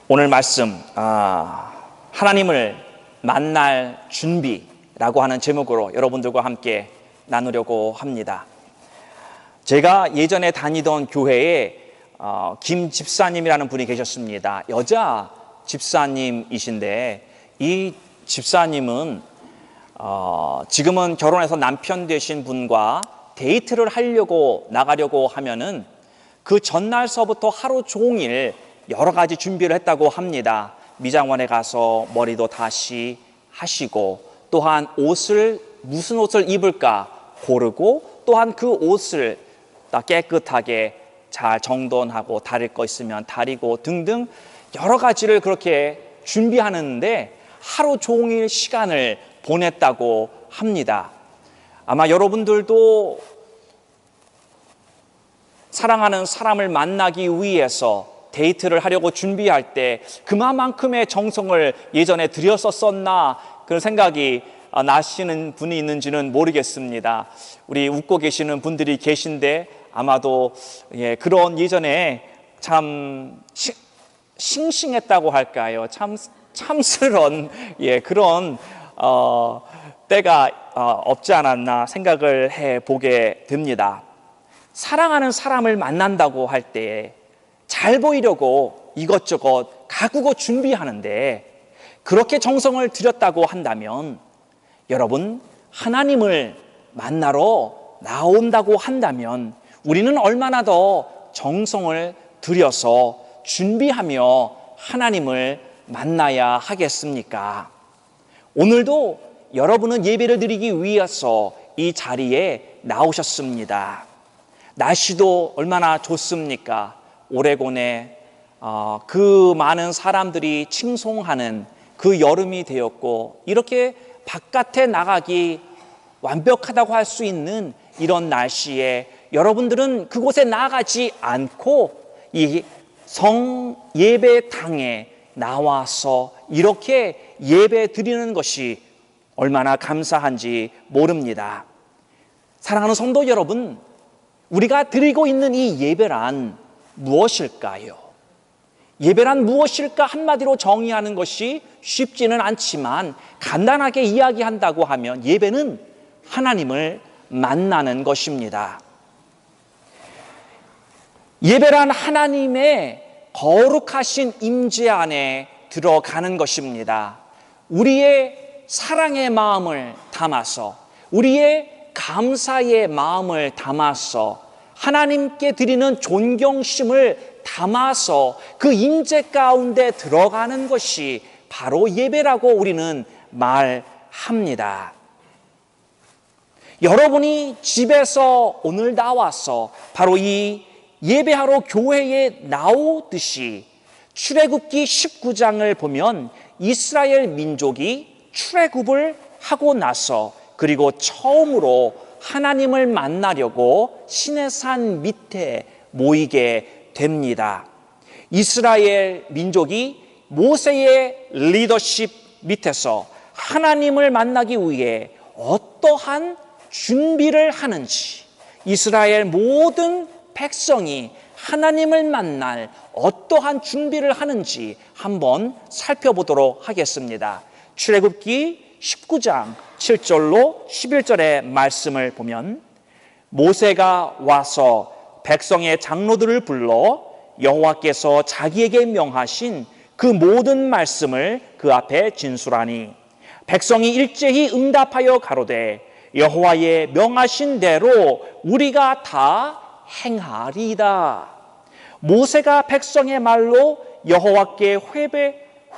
오늘 말씀 하나님을 만날 준비라고 하는 제목으로 여러분들과 함께 나누려고 합니다. 제가 예전에 다니던 교회에 김 집사님이라는 분이 계셨습니다. 여자 집사님이신데 이 집사님은 지금은 결혼해서 남편 되신 분과 데이트를 하려고 나가려고 하면은 그 전날서부터 하루 종일 여러 가지 준비를 했다고 합니다. 미장원에 가서 머리도 다시 하시고, 또한 무슨 옷을 입을까 고르고, 또한 그 옷을 깨끗하게 잘 정돈하고 다릴 거 있으면 다리고 등등 여러 가지를 그렇게 준비하는데 하루 종일 시간을 보냈다고 합니다. 아마 여러분들도 사랑하는 사람을 만나기 위해서 데이트를 하려고 준비할 때 그만큼의 정성을 예전에 들였었나 그런 생각이 나시는 분이 있는지는 모르겠습니다. 우리 웃고 계시는 분들이 계신데 아마도 그런 예전에 참 싱싱했다고 할까요? 참 참스런 그런 때가 없지 않았나 생각을 해보게 됩니다. 사랑하는 사람을 만난다고 할 때 잘 보이려고 이것저것 가꾸고 준비하는데 그렇게 정성을 들였다고 한다면, 여러분, 하나님을 만나러 나온다고 한다면 우리는 얼마나 더 정성을 들여서 준비하며 하나님을 만나야 하겠습니까? 오늘도 여러분은 예배를 드리기 위해서 이 자리에 나오셨습니다. 날씨도 얼마나 좋습니까? 오레곤에 그 많은 사람들이 칭송하는 그 여름이 되었고, 이렇게 바깥에 나가기 완벽하다고 할 수 있는 이런 날씨에 여러분들은 그곳에 나가지 않고 이 성 예배당에 나와서 이렇게 예배 드리는 것이 얼마나 감사한지 모릅니다. 사랑하는 성도 여러분, 우리가 드리고 있는 이 예배란 무엇일까요? 예배란 무엇일까 한마디로 정의하는 것이 쉽지는 않지만, 간단하게 이야기한다고 하면 예배는 하나님을 만나는 것입니다. 예배란 하나님의 거룩하신 임재 안에 들어가는 것입니다. 우리의 사랑의 마음을 담아서, 우리의 감사의 마음을 담아서, 하나님께 드리는 존경심을 담아서 그 임재 가운데 들어가는 것이 바로 예배라고 우리는 말합니다. 여러분이 집에서 오늘 나와서 바로 이 예배하러 교회에 나오듯이 출애굽기 19장을 보면 이스라엘 민족이 출애굽을 하고 나서 그리고 처음으로 하나님을 만나려고 시내산 밑에 모이게 됩니다. 이스라엘 민족이 모세의 리더십 밑에서 하나님을 만나기 위해 어떠한 준비를 하는지, 이스라엘 모든 백성이 하나님을 만날 어떠한 준비를 하는지 한번 살펴보도록 하겠습니다. 출애굽기 19장 7절로 11절의 말씀을 보면, 모세가 와서 백성의 장로들을 불러 여호와께서 자기에게 명하신 그 모든 말씀을 그 앞에 진술하니, 백성이 일제히 응답하여 가로되 여호와의 명하신 대로 우리가 다 행하리이다. 모세가 백성의 말로 여호와께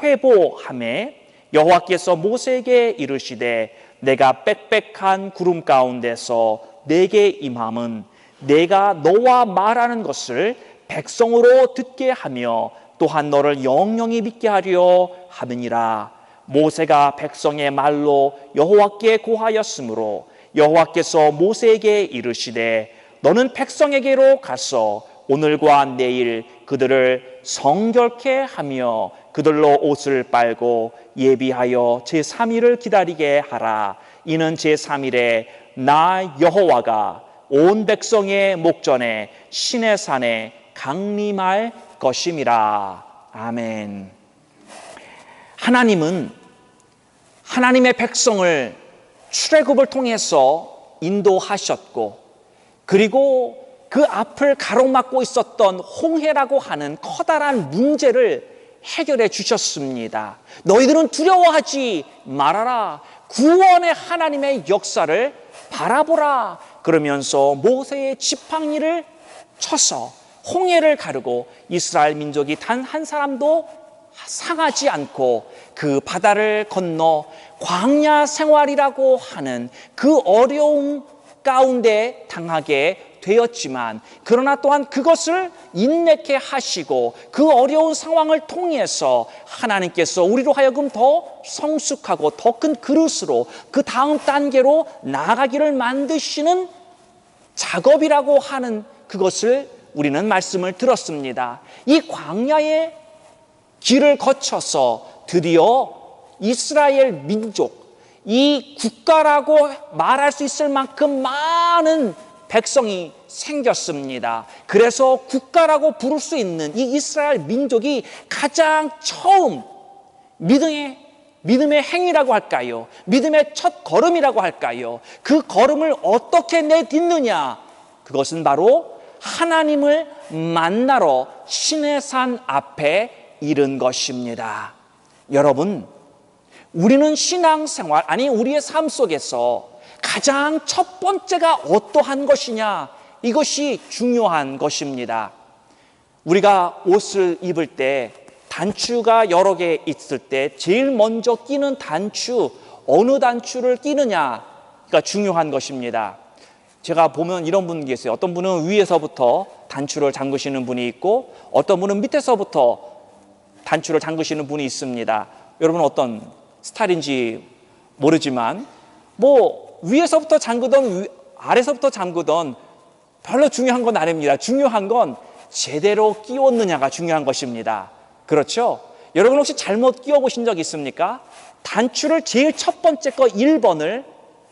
회보하매 여호와께서 모세에게 이르시되 내가 빽빽한 구름 가운데서 내게 임함은 내가 너와 말하는 것을 백성으로 듣게 하며 또한 너를 영영히 믿게 하려 함이니라. 모세가 백성의 말로 여호와께 고하였으므로 여호와께서 모세에게 이르시되 너는 백성에게로 가서 오늘과 내일 그들을 성결케 하며 그들로 옷을 빨고 예비하여 제3일을 기다리게 하라. 이는 제3일에 나 여호와가 온 백성의 목전에 시내산에 강림할 것임이라. 아멘. 하나님은 하나님의 백성을 출애굽을 통해서 인도하셨고, 그리고 그 앞을 가로막고 있었던 홍해라고 하는 커다란 문제를 해결해 주셨습니다. 너희들은 두려워하지 말아라. 구원의 하나님의 역사를 바라보라. 그러면서 모세의 지팡이를 쳐서 홍해를 가르고 이스라엘 민족이 단 한 사람도 상하지 않고 그 바다를 건너 광야 생활이라고 하는 그 어려움 가운데 당하게 되었지만, 그러나 또한 그것을 인내케 하시고 그 어려운 상황을 통해서 하나님께서 우리로 하여금 더 성숙하고 더 큰 그릇으로 그 다음 단계로 나아가기를 만드시는 작업이라고 하는 그것을 우리는 말씀을 들었습니다. 이 광야의 길을 거쳐서 드디어 이스라엘 민족, 이 국가라고 말할 수 있을 만큼 많은 백성이 생겼습니다. 그래서 국가라고 부를 수 있는 이 이스라엘 민족이 가장 처음 믿음의 행위라고 할까요? 믿음의 첫 걸음이라고 할까요? 그 걸음을 어떻게 내딛느냐? 그것은 바로 하나님을 만나러 시내산 앞에 이른 것입니다. 여러분, 우리는 신앙생활, 아니 우리의 삶 속에서 가장 첫 번째가 어떠한 것이냐, 이것이 중요한 것입니다. 우리가 옷을 입을 때 단추가 여러 개 있을 때 제일 먼저 끼는 단추, 어느 단추를 끼느냐가 중요한 것입니다. 제가 보면 이런 분 계세요. 어떤 분은 위에서부터 단추를 잠그시는 분이 있고, 어떤 분은 밑에서부터 단추를 잠그시는 분이 있습니다. 여러분 어떤 스타일인지 모르지만 뭐 위에서부터 잠그던 아래서부터 잠그던 별로 중요한 건 아닙니다. 중요한 건 제대로 끼웠느냐가 중요한 것입니다. 그렇죠? 여러분 혹시 잘못 끼워 보신 적 있습니까? 단추를 제일 첫 번째 거 1번을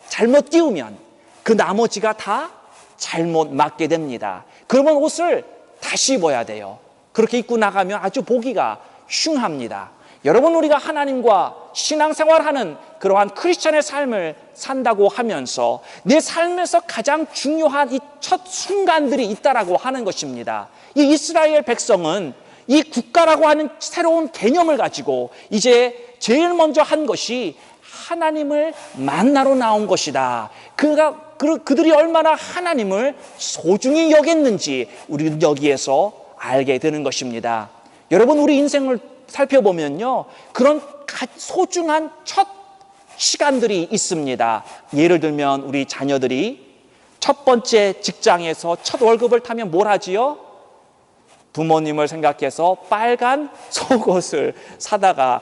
잘못 끼우면 그 나머지가 다 잘못 맞게 됩니다. 그러면 옷을 다시 입어야 돼요. 그렇게 입고 나가면 아주 보기가 흉합니다. 여러분, 우리가 하나님과 신앙생활하는 그러한 크리스천의 삶을 산다고 하면서 내 삶에서 가장 중요한 이 첫 순간들이 있다라고 하는 것입니다. 이 이스라엘 백성은 이 국가라고 하는 새로운 개념을 가지고 이제 제일 먼저 한 것이 하나님을 만나러 나온 것이다. 그들이 얼마나 하나님을 소중히 여겼는지 우리는 여기에서 알게 되는 것입니다. 여러분, 우리 인생을 살펴보면요, 그런 소중한 첫 시간들이 있습니다. 예를 들면 우리 자녀들이 첫 번째 직장에서 첫 월급을 타면 뭘 하지요? 부모님을 생각해서 빨간 속옷을 사다가,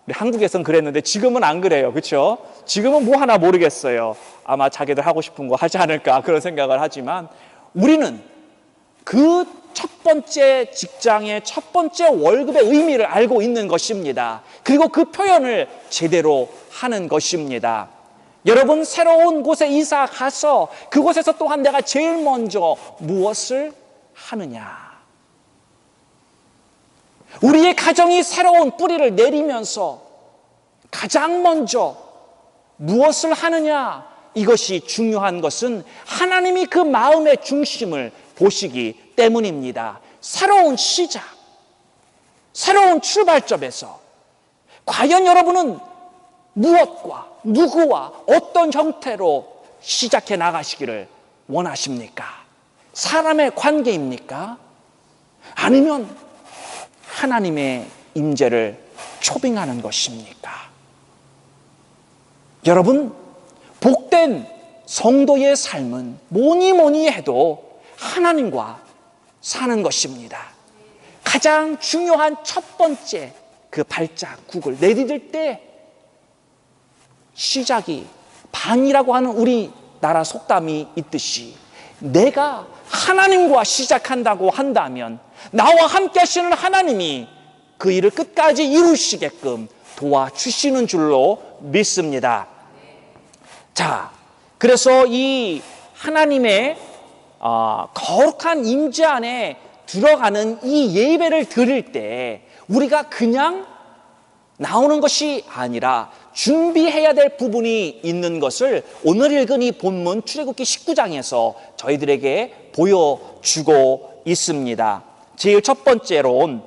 한국에선 그랬는데 지금은 안 그래요. 그렇죠? 지금은 뭐 하나 모르겠어요. 아마 자기들 하고 싶은 거 하지 않을까 그런 생각을 하지만, 우리는 그 첫 번째 직장의 첫 번째 월급의 의미를 알고 있는 것입니다. 그리고 그 표현을 제대로 하는 것입니다. 여러분, 새로운 곳에 이사 가서 그곳에서 또한 내가 제일 먼저 무엇을 하느냐? 우리의 가정이 새로운 뿌리를 내리면서 가장 먼저 무엇을 하느냐? 이것이 중요한 것은 하나님이 그 마음의 중심을 보시기 때문입니다. 새로운 시작, 새로운 출발점에서 과연 여러분은 무엇과 누구와 어떤 형태로 시작해 나가시기를 원하십니까? 사람의 관계입니까? 아니면 하나님의 임재를 초빙하는 것입니까? 여러분, 복된 성도의 삶은 뭐니 해도 하나님과 사는 것입니다. 가장 중요한 첫 번째 그 발자국을 내디딜 때 시작이 반이라고 하는 우리나라 속담이 있듯이, 내가 하나님과 시작한다고 한다면 나와 함께 하시는 하나님이 그 일을 끝까지 이루시게끔 도와주시는 줄로 믿습니다. 자, 그래서 이 하나님의 거룩한 임재 안에 들어가는 이 예배를 드릴 때 우리가 그냥 나오는 것이 아니라 준비해야 될 부분이 있는 것을 오늘 읽은 이 본문 출애굽기 19장에서 저희들에게 보여주고 있습니다. 제일 첫 번째로는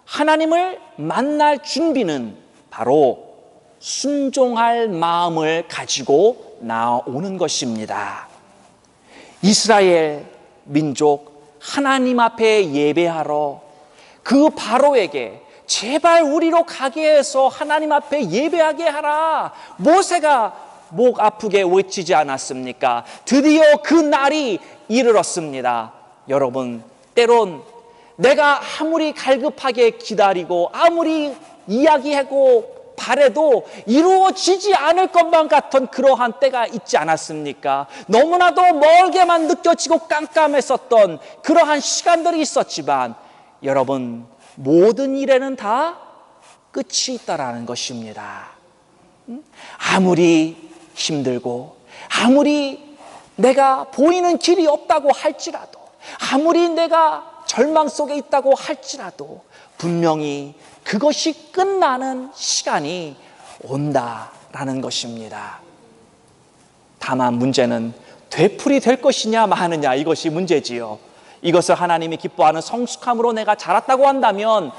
하나님을 만날 준비는 바로 순종할 마음을 가지고 나오는 것입니다. 이스라엘 민족 하나님 앞에 예배하러 그 바로에게 제발 우리로 가게 해서 하나님 앞에 예배하게 하라. 모세가 목 아프게 외치지 않았습니까? 드디어 그 날이 이르렀습니다. 여러분, 때론 내가 아무리 갈급하게 기다리고 아무리 이야기하고 바래도 이루어지지 않을 것만 같은 그러한 때가 있지 않았습니까? 너무나도 멀게만 느껴지고 깜깜했었던 그러한 시간들이 있었지만 여러분, 모든 일에는 다 끝이 있다라는 것입니다. 아무리 힘들고 아무리 내가 보이는 길이 없다고 할지라도 아무리 내가 절망 속에 있다고 할지라도 분명히 그것이 끝나는 시간이 온다라는 것입니다. 다만 문제는 되풀이 될 것이냐 마느냐, 이것이 문제지요. 이것을 하나님이 기뻐하는 성숙함으로 내가 자랐다고 한다면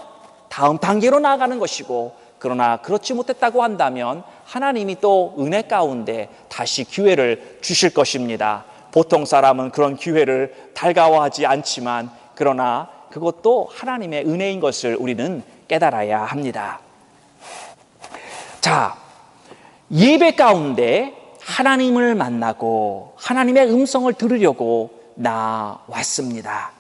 다음 단계로 나아가는 것이고, 그러나 그렇지 못했다고 한다면 하나님이 또 은혜 가운데 다시 기회를 주실 것입니다. 보통 사람은 그런 기회를 달가워하지 않지만 그러나 그것도 하나님의 은혜인 것을 우리는 깨달아야 합니다. 자, 예배 가운데 하나님을 만나고 하나님의 음성을 들으려고 나왔습니다.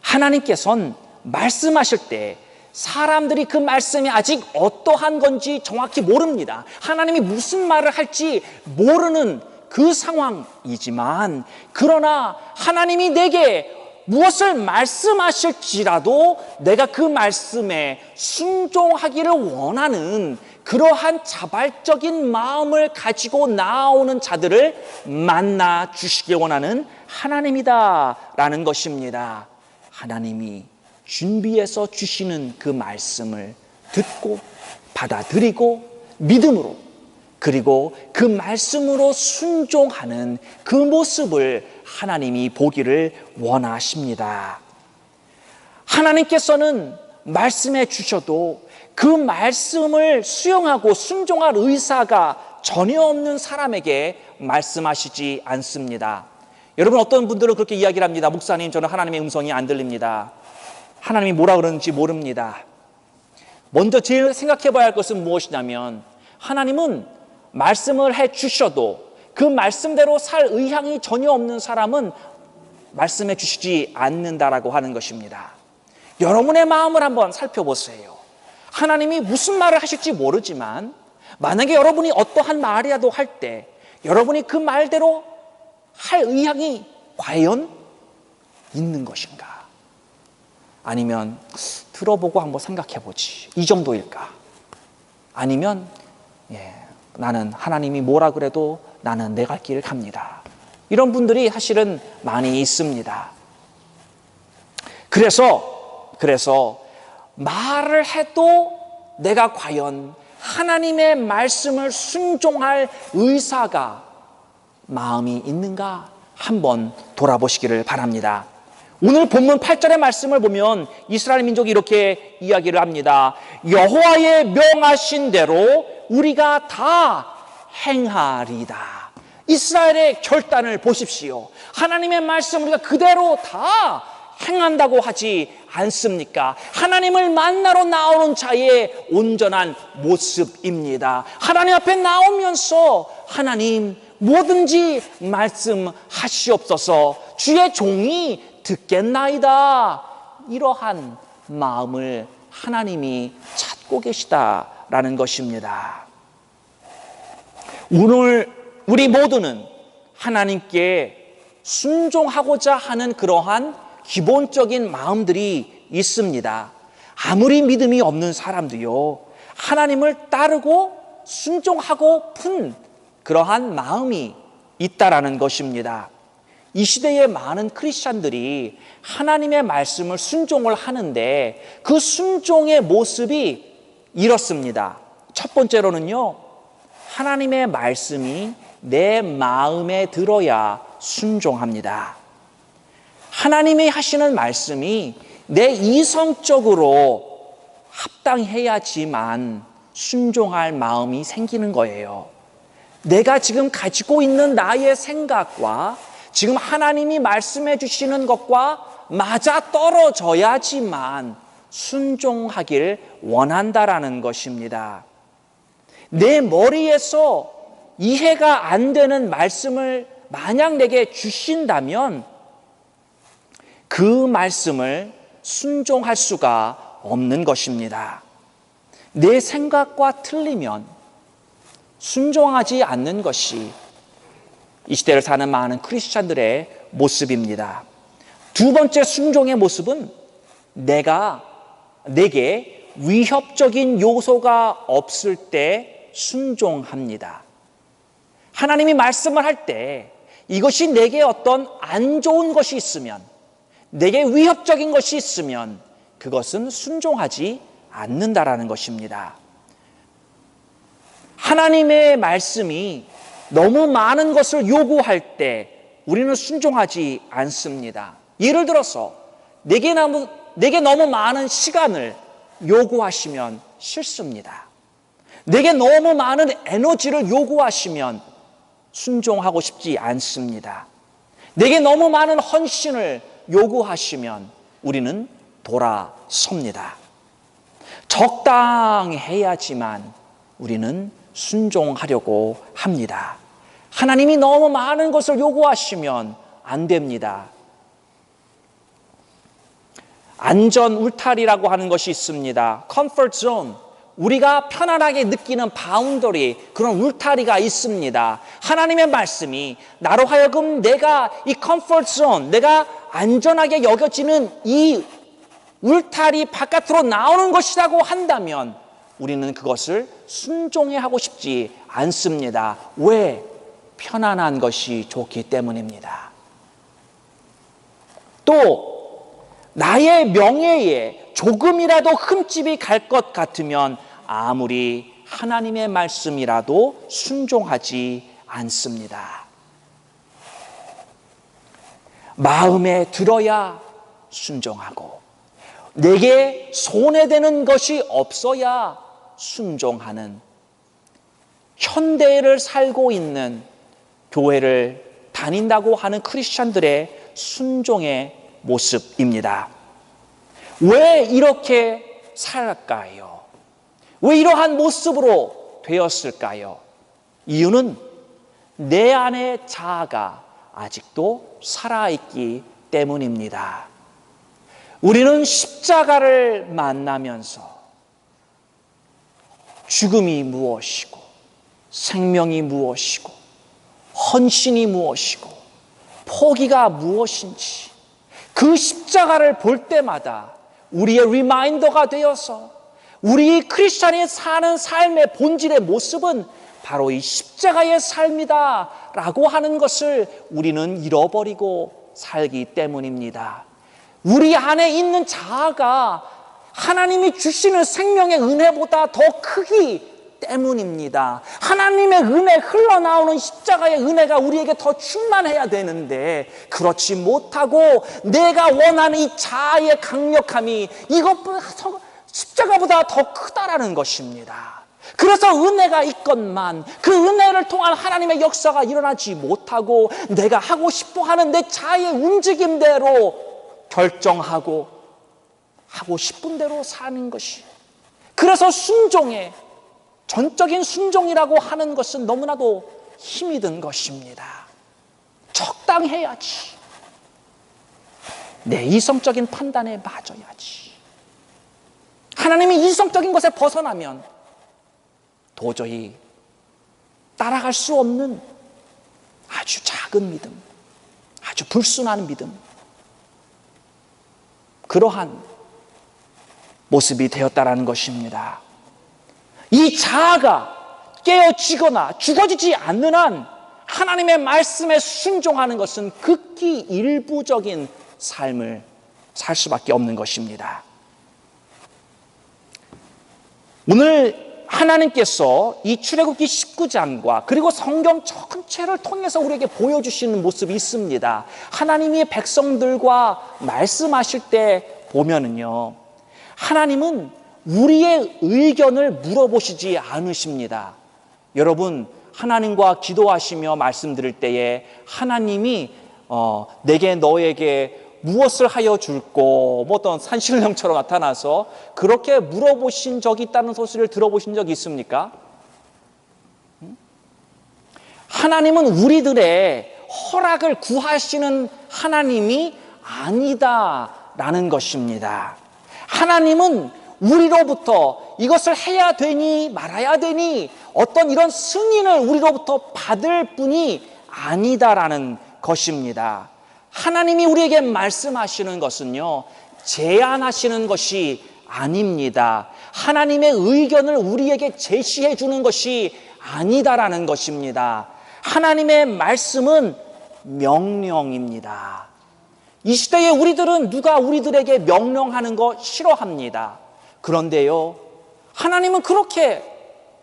하나님께서는 말씀하실 때 사람들이 그 말씀이 아직 어떠한 건지 정확히 모릅니다. 하나님이 무슨 말을 할지 모르는 그 상황이지만, 그러나 하나님이 내게 무엇을 말씀하실지라도 내가 그 말씀에 순종하기를 원하는 그러한 자발적인 마음을 가지고 나오는 자들을 만나 주시기 원하는 하나님이다라는 것입니다. 하나님이 준비해서 주시는 그 말씀을 듣고 받아들이고 믿음으로, 그리고 그 말씀으로 순종하는 그 모습을 하나님이 보기를 원하십니다. 하나님께서는 말씀해 주셔도 그 말씀을 수용하고 순종할 의사가 전혀 없는 사람에게 말씀하시지 않습니다. 여러분, 어떤 분들은 그렇게 이야기를 합니다. 목사님, 저는 하나님의 음성이 안 들립니다. 하나님이 뭐라 그러는지 모릅니다. 먼저 제일 생각해 봐야 할 것은 무엇이냐면, 하나님은 말씀을 해 주셔도 그 말씀대로 살 의향이 전혀 없는 사람은 말씀해 주시지 않는다라고 하는 것입니다. 여러분의 마음을 한번 살펴보세요. 하나님이 무슨 말을 하실지 모르지만 만약에 여러분이 어떠한 말이라도 할 때 여러분이 그 말대로 할 의향이 과연 있는 것인가? 아니면 들어보고 한번 생각해보지, 이 정도일까? 아니면 나는 하나님이 뭐라 그래도 나는 내 갈 길을 갑니다, 이런 분들이 사실은 많이 있습니다. 그래서 말을 해도 내가 과연 하나님의 말씀을 순종할 의사가 마음이 있는가 한번 돌아보시기를 바랍니다. 오늘 본문 8절의 말씀을 보면 이스라엘 민족이 이렇게 이야기를 합니다. 여호와의 명하신 대로 우리가 다 행하리다. 이스라엘의 결단을 보십시오. 하나님의 말씀 우리가 그대로 다 행한다고 하지 않습니까? 하나님을 만나러 나오는 자의 온전한 모습입니다. 하나님 앞에 나오면서 하나님 뭐든지 말씀하시옵소서, 주의 종이 듣겠나이다, 이러한 마음을 하나님이 찾고 계시다라는 것입니다. 오늘 우리 모두는 하나님께 순종하고자 하는 그러한 기본적인 마음들이 있습니다. 아무리 믿음이 없는 사람도요, 하나님을 따르고 순종하고 픈 그러한 마음이 있다라는 것입니다. 이 시대의 많은 크리스찬들이 하나님의 말씀을 순종을 하는데 그 순종의 모습이 이렇습니다. 첫 번째로는요, 하나님의 말씀이 내 마음에 들어야 순종합니다. 하나님이 하시는 말씀이 내 이성적으로 합당해야지만 순종할 마음이 생기는 거예요. 내가 지금 가지고 있는 나의 생각과 지금 하나님이 말씀해 주시는 것과 맞아 떨어져야지만 순종하길 원한다라는 것입니다. 내 머리에서 이해가 안 되는 말씀을 만약 내게 주신다면 그 말씀을 순종할 수가 없는 것입니다. 내 생각과 틀리면 순종하지 않는 것이 이 시대를 사는 많은 크리스찬들의 모습입니다. 두 번째 순종의 모습은 내게 위협적인 요소가 없을 때 순종합니다. 하나님이 말씀을 할 때 이것이 내게 어떤 안 좋은 것이 있으면, 내게 위협적인 것이 있으면 그것은 순종하지 않는다라는 것입니다. 하나님의 말씀이 너무 많은 것을 요구할 때 우리는 순종하지 않습니다. 예를 들어서 내게 너무 많은 시간을 요구하시면 싫습니다. 내게 너무 많은 에너지를 요구하시면 순종하고 싶지 않습니다. 내게 너무 많은 헌신을 요구하시면 우리는 돌아섭니다. 적당해야지만 우리는 순종하려고 합니다. 하나님이 너무 많은 것을 요구하시면 안 됩니다. 안전 울타리라고 하는 것이 있습니다. comfort zone, 우리가 편안하게 느끼는 바운더리, 그런 울타리가 있습니다. 하나님의 말씀이 나로 하여금 내가 이 comfort zone, 내가 안전하게 여겨지는 이 울타리 바깥으로 나오는 것이라고 한다면 우리는 그것을 순종해 하고 싶지 않습니다. 왜? 편안한 것이 좋기 때문입니다. 또 나의 명예에 조금이라도 흠집이 갈 것 같으면 아무리 하나님의 말씀이라도 순종하지 않습니다. 마음에 들어야 순종하고 내게 손해되는 것이 없어야 순종하는, 현대를 살고 있는 교회를 다닌다고 하는 크리스찬들의 순종의 모습입니다. 왜 이렇게 살까요? 왜 이러한 모습으로 되었을까요? 이유는 내 안의 자아가 아직도 살아있기 때문입니다. 우리는 십자가를 만나면서 죽음이 무엇이고 생명이 무엇이고 헌신이 무엇이고 포기가 무엇인지 그 십자가를 볼 때마다 우리의 리마인더가 되어서 우리 크리스찬이 사는 삶의 본질의 모습은 바로 이 십자가의 삶이다 라고 하는 것을 우리는 잃어버리고 살기 때문입니다. 우리 안에 있는 자아가 하나님이 주시는 생명의 은혜보다 더 크기 때문입니다. 하나님의 은혜, 흘러나오는 십자가의 은혜가 우리에게 더 충만해야 되는데 그렇지 못하고 내가 원하는 이 자아의 강력함이 이것보다 십자가보다 더 크다라는 것입니다. 그래서 은혜가 있건만 그 은혜를 통한 하나님의 역사가 일어나지 못하고 내가 하고 싶어하는 내 자아의 움직임대로 결정하고 하고 싶은 대로 사는 것이, 그래서 순종에 전적인 순종이라고 하는 것은 너무나도 힘이 든 것입니다. 적당해야지. 내 이성적인 판단에 맞아야지. 하나님이 이성적인 것에 벗어나면 도저히 따라갈 수 없는 아주 작은 믿음, 아주 불순한 믿음, 그러한 모습이 되었다라는 것입니다. 이 자아가 깨어지거나 죽어지지 않는 한 하나님의 말씀에 순종하는 것은 극히 일부적인 삶을 살 수밖에 없는 것입니다. 오늘 하나님께서 이 출애굽기 19장과 그리고 성경 전체를 통해서 우리에게 보여주시는 모습이 있습니다. 하나님이 백성들과 말씀하실 때 보면은요, 하나님은 우리의 의견을 물어보시지 않으십니다. 여러분, 하나님과 기도하시며 말씀드릴 때에 하나님이 내게 너에게 무엇을 하여 줄꼬, 뭐 어떤 산신령처럼 나타나서 그렇게 물어보신 적이 있다는 소식을 들어보신 적이 있습니까? 하나님은 우리들의 허락을 구하시는 하나님이 아니다라는 것입니다. 하나님은 우리로부터 이것을 해야 되니 말아야 되니 어떤 이런 승인을 우리로부터 받을 분이 아니다라는 것입니다. 하나님이 우리에게 말씀하시는 것은요, 제안하시는 것이 아닙니다. 하나님의 의견을 우리에게 제시해 주는 것이 아니다라는 것입니다. 하나님의 말씀은 명령입니다. 이 시대에 우리들은 누가 우리들에게 명령하는 거 싫어합니다. 그런데요, 하나님은 그렇게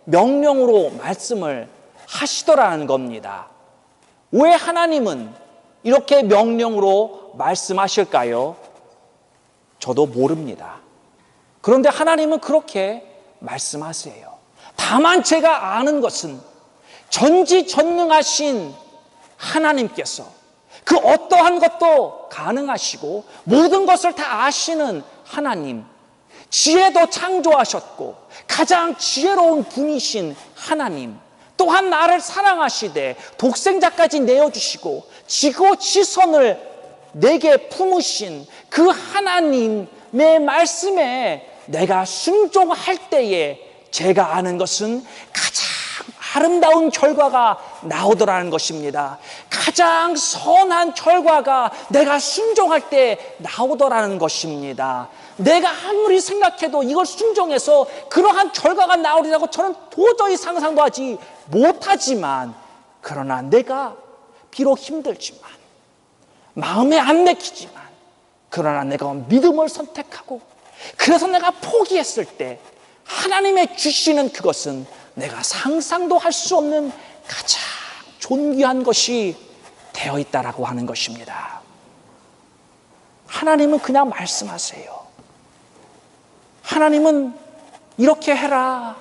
명령으로 말씀을 하시더라는 겁니다. 왜 하나님은 이렇게 명령으로 말씀하실까요? 저도 모릅니다. 그런데 하나님은 그렇게 말씀하세요. 다만 제가 아는 것은 전지전능하신 하나님께서 그 어떠한 것도 가능하시고 모든 것을 다 아시는 하나님, 지혜도 창조하셨고 가장 지혜로운 분이신 하나님, 또한 나를 사랑하시되 독생자까지 내어주시고 지고 지선을 내게 품으신 그 하나님의 말씀에 내가 순종할 때에 제가 아는 것은 가장 아름다운 결과가 나오더라는 것입니다. 가장 선한 결과가 내가 순종할 때 나오더라는 것입니다. 내가 아무리 생각해도 이걸 순종해서 그러한 결과가 나오리라고 저는 도저히 상상도 하지 못하지만, 그러나 내가 비록 힘들지만 마음에 안 내키지만 그러나 내가 믿음을 선택하고 그래서 내가 포기했을 때 하나님의 주시는 그것은 내가 상상도 할 수 없는 가장 존귀한 것이 되어 있다라고 하는 것입니다. 하나님은 그냥 말씀하세요. 하나님은 이렇게 해라.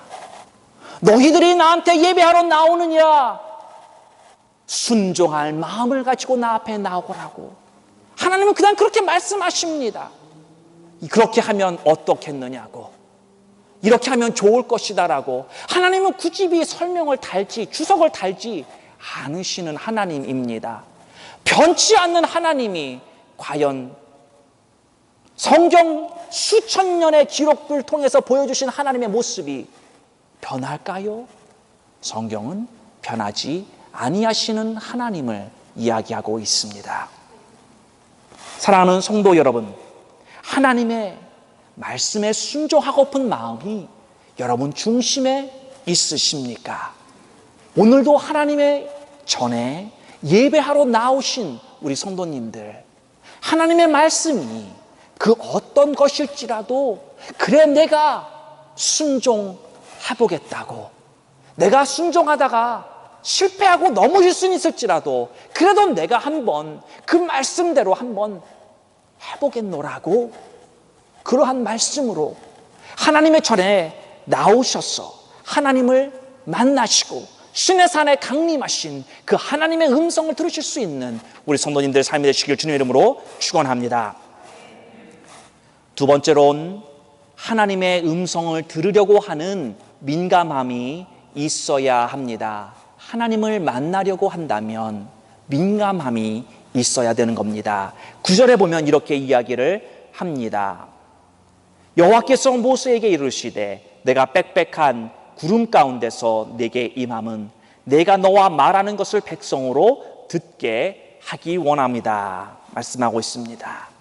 너희들이 나한테 예배하러 나오느냐? 순종할 마음을 가지고 나 앞에 나오라고. 하나님은 그냥 그렇게 말씀하십니다. 그렇게 하면 어떻겠느냐고, 이렇게 하면 좋을 것이다라고. 하나님은 굳이 설명을 달지 주석을 달지 않으시는 하나님입니다. 변치 않는 하나님이 과연 성경 수천 년의 기록들을 통해서 보여주신 하나님의 모습이 변할까요? 성경은 변하지 아니하시는 하나님을 이야기하고 있습니다. 사랑하는 성도 여러분, 하나님의 말씀에 순종하고픈 마음이 여러분 중심에 있으십니까? 오늘도 하나님의 전에 예배하러 나오신 우리 성도님들, 하나님의 말씀이 그 어떤 것일지라도 그래 내가 순종해보겠다고, 내가 순종하다가 실패하고 넘어질 수는 있을지라도 그래도 내가 한번 그 말씀대로 한번 해보겠노라고, 그러한 말씀으로 하나님의 전에 나오셔서 하나님을 만나시고 신의 산에 강림하신 그 하나님의 음성을 들으실 수 있는 우리 성도님들의 삶이 되시길 주님의 이름으로 축원합니다. 두 번째로는 하나님의 음성을 들으려고 하는 민감함이 있어야 합니다. 하나님을 만나려고 한다면 민감함이 있어야 되는 겁니다. 9절에 보면 이렇게 이야기를 합니다. 여호와께서 모세에게 이르시되 내가 빽빽한 구름 가운데서 내게 임함은 내가 너와 말하는 것을 백성으로 듣게 하기 원합니다. 말씀하고 있습니다.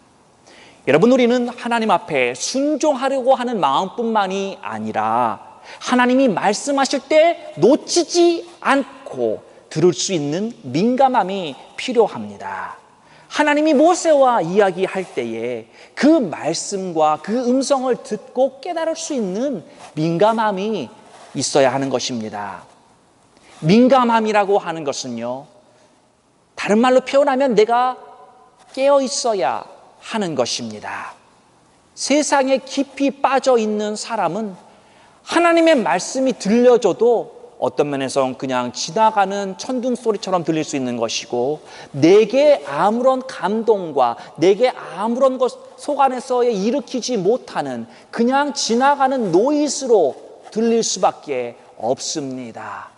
여러분, 우리는 하나님 앞에 순종하려고 하는 마음뿐만이 아니라 하나님이 말씀하실 때 놓치지 않고 들을 수 있는 민감함이 필요합니다. 하나님이 모세와 이야기할 때에 그 말씀과 그 음성을 듣고 깨달을 수 있는 민감함이 있어야 하는 것입니다. 민감함이라고 하는 것은요, 다른 말로 표현하면 내가 깨어 있어야 하는 것입니다. 세상에 깊이 빠져 있는 사람은 하나님의 말씀이 들려줘도 어떤 면에서는 그냥 지나가는 천둥 소리처럼 들릴 수 있는 것이고, 내게 아무런 감동과 내게 아무런 것 속 안에서 일으키지 못하는 그냥 지나가는 노이즈로 들릴 수밖에 없습니다.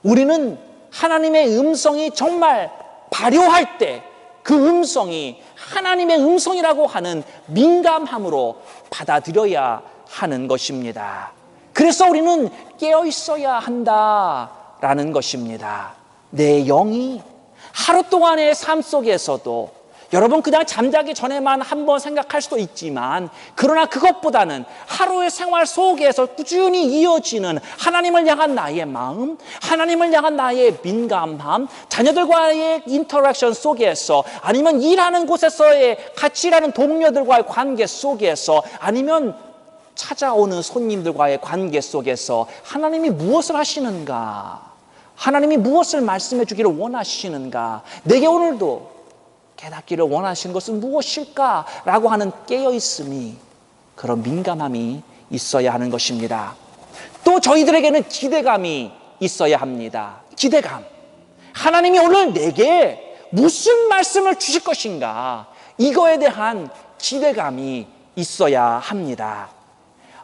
우리는 하나님의 음성이 정말 발효할 때 그 음성이 하나님의 음성이라고 하는 민감함으로 받아들여야 하는 것입니다. 그래서 우리는 깨어 있어야 한다라는 것입니다. 내 영이 하루 동안의 삶 속에서도 여러분 그냥 잠자기 전에만 한번 생각할 수도 있지만, 그러나 그것보다는 하루의 생활 속에서 꾸준히 이어지는 하나님을 향한 나의 마음, 하나님을 향한 나의 민감함, 자녀들과의 인터랙션 속에서, 아니면 일하는 곳에서의 같이 일하는 동료들과의 관계 속에서, 아니면 찾아오는 손님들과의 관계 속에서 하나님이 무엇을 하시는가, 하나님이 무엇을 말씀해 주기를 원하시는가, 내게 오늘도 깨닫기를 원하시는 것은 무엇일까? 라고 하는 깨어있음이, 그런 민감함이 있어야 하는 것입니다. 또 저희들에게는 기대감이 있어야 합니다. 기대감. 하나님이 오늘 내게 무슨 말씀을 주실 것인가? 이거에 대한 기대감이 있어야 합니다.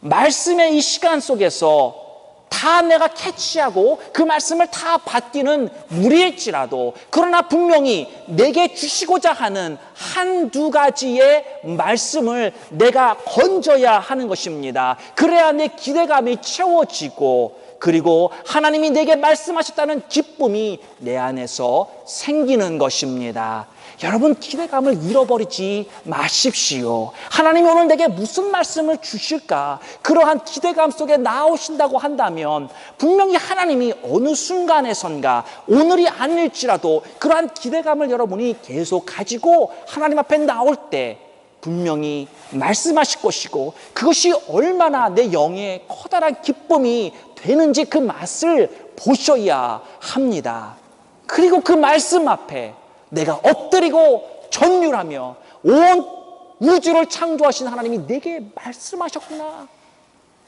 말씀의 이 시간 속에서 다 내가 캐치하고 그 말씀을 다 받기는 무리일지라도, 그러나 분명히 내게 주시고자 하는 한두 가지의 말씀을 내가 건져야 하는 것입니다. 그래야 내 기대감이 채워지고, 그리고 하나님이 내게 말씀하셨다는 기쁨이 내 안에서 생기는 것입니다. 여러분, 기대감을 잃어버리지 마십시오. 하나님이 오늘 내게 무슨 말씀을 주실까? 그러한 기대감 속에 나오신다고 한다면 분명히 하나님이 어느 순간에선가, 오늘이 아닐지라도 그러한 기대감을 여러분이 계속 가지고 하나님 앞에 나올 때 분명히 말씀하실 것이고, 그것이 얼마나 내 영에 커다란 기쁨이 되는지 그 맛을 보셔야 합니다. 그리고 그 말씀 앞에 내가 엎드리고 전율하며, 온 우주를 창조하신 하나님이 내게 말씀하셨구나,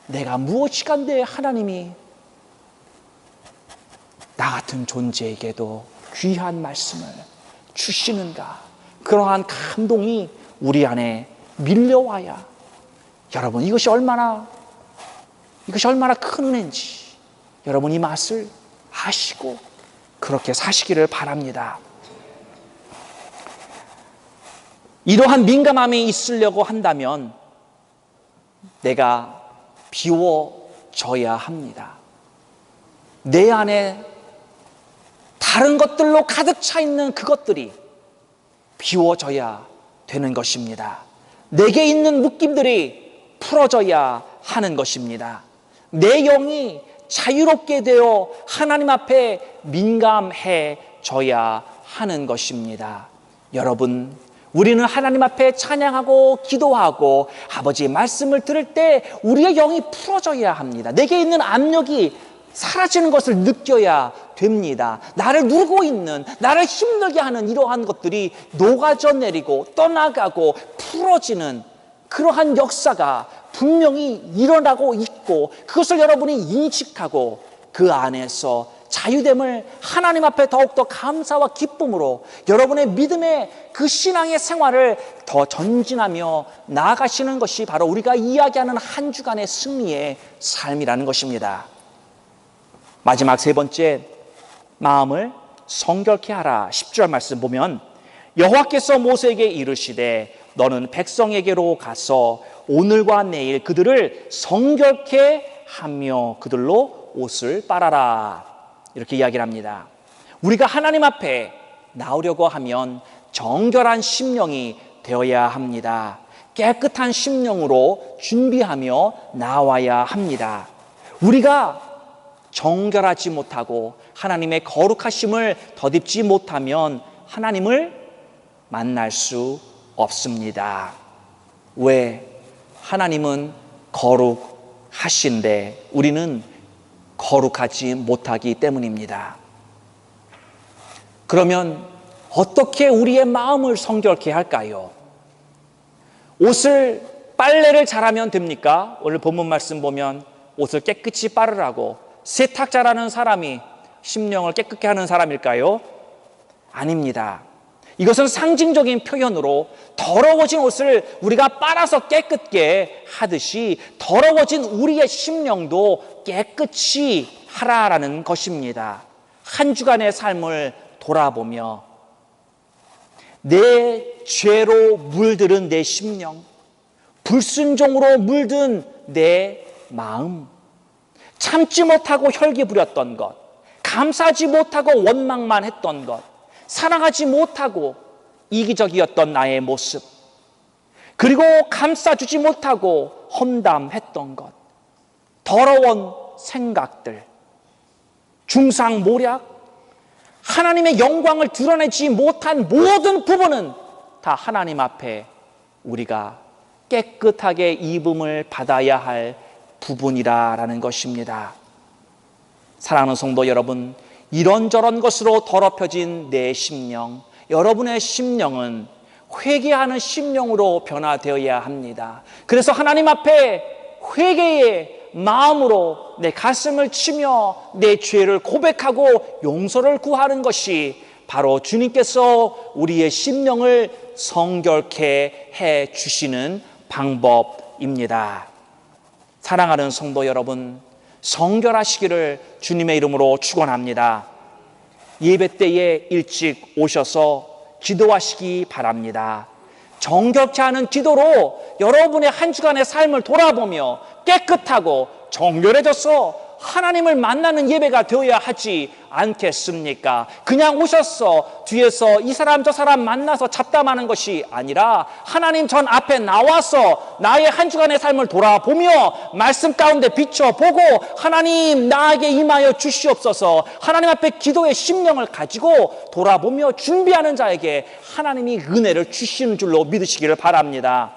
내가 무엇이간데 하나님이 나 같은 존재에게도 귀한 말씀을 주시는가, 그러한 감동이 우리 안에 밀려와야, 여러분 이것이 얼마나 큰 은혜인지 여러분 이 맛을 아시고 그렇게 사시기를 바랍니다. 이러한 민감함이 있으려고 한다면 내가 비워져야 합니다. 내 안에 다른 것들로 가득 차 있는 그것들이 비워져야 되는 것입니다. 내게 있는 묶임들이 풀어져야 하는 것입니다. 내 영이 자유롭게 되어 하나님 앞에 민감해져야 하는 것입니다. 여러분, 우리는 하나님 앞에 찬양하고 기도하고 아버지의 말씀을 들을 때 우리의 영이 풀어져야 합니다. 내게 있는 압력이 사라지는 것을 느껴야 됩니다. 나를 누르고 있는, 나를 힘들게 하는 이러한 것들이 녹아져 내리고 떠나가고 풀어지는 그러한 역사가 분명히 일어나고 있고, 그것을 여러분이 인식하고 그 안에서 자유됨을 하나님 앞에 더욱더 감사와 기쁨으로 여러분의 믿음의 그 신앙의 생활을 더 전진하며 나아가시는 것이 바로 우리가 이야기하는 한 주간의 승리의 삶이라는 것입니다. 마지막 세 번째, 마음을 성결케 하라. 10절 말씀 보면, 여호와께서 모세에게 이르시되 너는 백성에게로 가서 오늘과 내일 그들을 성결케 하며 그들로 옷을 빨아라. 이렇게 이야기를 합니다. 우리가 하나님 앞에 나오려고 하면 정결한 심령이 되어야 합니다. 깨끗한 심령으로 준비하며 나와야 합니다. 우리가 정결하지 못하고 하나님의 거룩하심을 덧입지 못하면 하나님을 만날 수 없습니다. 왜? 하나님은 거룩하신데 우리는 거룩하지 못하기 때문입니다. 그러면 어떻게 우리의 마음을 성결케 할까요? 빨래를 잘하면 됩니까? 오늘 본문 말씀 보면 옷을 깨끗이 빨으라고 세탁 잘하는 사람이 심령을 깨끗게 하는 사람일까요? 아닙니다. 이것은 상징적인 표현으로 더러워진 옷을 우리가 빨아서 깨끗게 하듯이 더러워진 우리의 심령도 깨끗이 하라라는 것입니다. 한 주간의 삶을 돌아보며 내 죄로 물들은 내 심령, 불순종으로 물든 내 마음, 참지 못하고 혈기 부렸던 것, 감사하지 못하고 원망만 했던 것, 사랑하지 못하고 이기적이었던 나의 모습, 그리고 감싸주지 못하고 험담했던 것, 더러운 생각들, 중상모략, 하나님의 영광을 드러내지 못한 모든 부분은 다 하나님 앞에 우리가 깨끗하게 입음을 받아야 할 부분이라는 것입니다. 사랑하는 성도 여러분, 이런저런 것으로 더럽혀진 내 심령, 여러분의 심령은 회개하는 심령으로 변화되어야 합니다. 그래서 하나님 앞에 회개의 마음으로 내 가슴을 치며 내 죄를 고백하고 용서를 구하는 것이 바로 주님께서 우리의 심령을 성결케 해 주시는 방법입니다. 사랑하는 성도 여러분, 성결하시기를 주님의 이름으로 축원합니다. 예배 때에 일찍 오셔서 기도하시기 바랍니다. 정결케 하는 기도로 여러분의 한 주간의 삶을 돌아보며 깨끗하고 정결해져서 하나님을 만나는 예배가 되어야 하지 않겠습니까? 그냥 오셔서 뒤에서 이 사람 저 사람 만나서 잡담하는 것이 아니라 하나님 전 앞에 나와서 나의 한 주간의 삶을 돌아보며 말씀 가운데 비춰보고 하나님 나에게 임하여 주시옵소서, 하나님 앞에 기도의 심령을 가지고 돌아보며 준비하는 자에게 하나님이 은혜를 주시는 줄로 믿으시기를 바랍니다.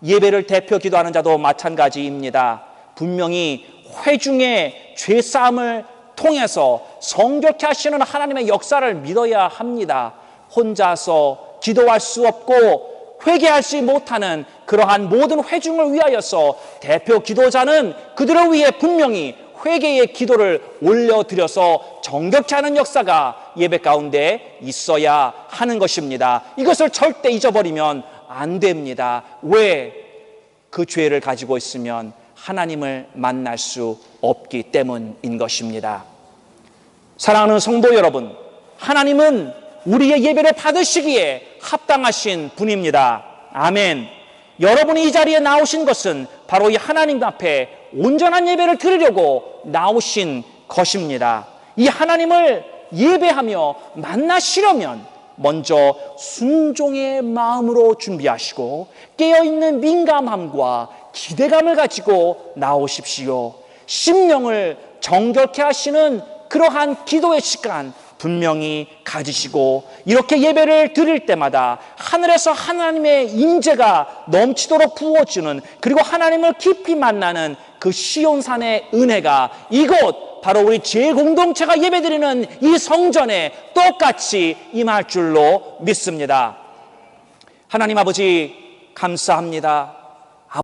예배를 대표 기도하는 자도 마찬가지입니다. 분명히 회중의 죄사함을 통해서 성결케 하시는 하나님의 역사를 믿어야 합니다. 혼자서 기도할 수 없고 회개하지 못하는 그러한 모든 회중을 위하여서 대표 기도자는 그들을 위해 분명히 회개의 기도를 올려드려서 정결케 하는 역사가 예배 가운데 있어야 하는 것입니다. 이것을 절대 잊어버리면 안 됩니다. 왜? 그 죄를 가지고 있으면 하나님을 만날 수 없기 때문인 것입니다. 사랑하는 성도 여러분, 하나님은 우리의 예배를 받으시기에 합당하신 분입니다. 아멘. 여러분이 이 자리에 나오신 것은 바로 이 하나님 앞에 온전한 예배를 드리려고 나오신 것입니다. 이 하나님을 예배하며 만나시려면 먼저 순종의 마음으로 준비하시고 깨어있는 민감함과 기대감을 가지고 나오십시오. 심령을 정결케 하시는 그러한 기도의 시간 분명히 가지시고 이렇게 예배를 드릴 때마다 하늘에서 하나님의 임재가 넘치도록 부어주는, 그리고 하나님을 깊이 만나는 그 시온산의 은혜가 이곳 바로 우리 제공동체가 예배드리는 이 성전에 똑같이 임할 줄로 믿습니다. 하나님 아버지 감사합니다.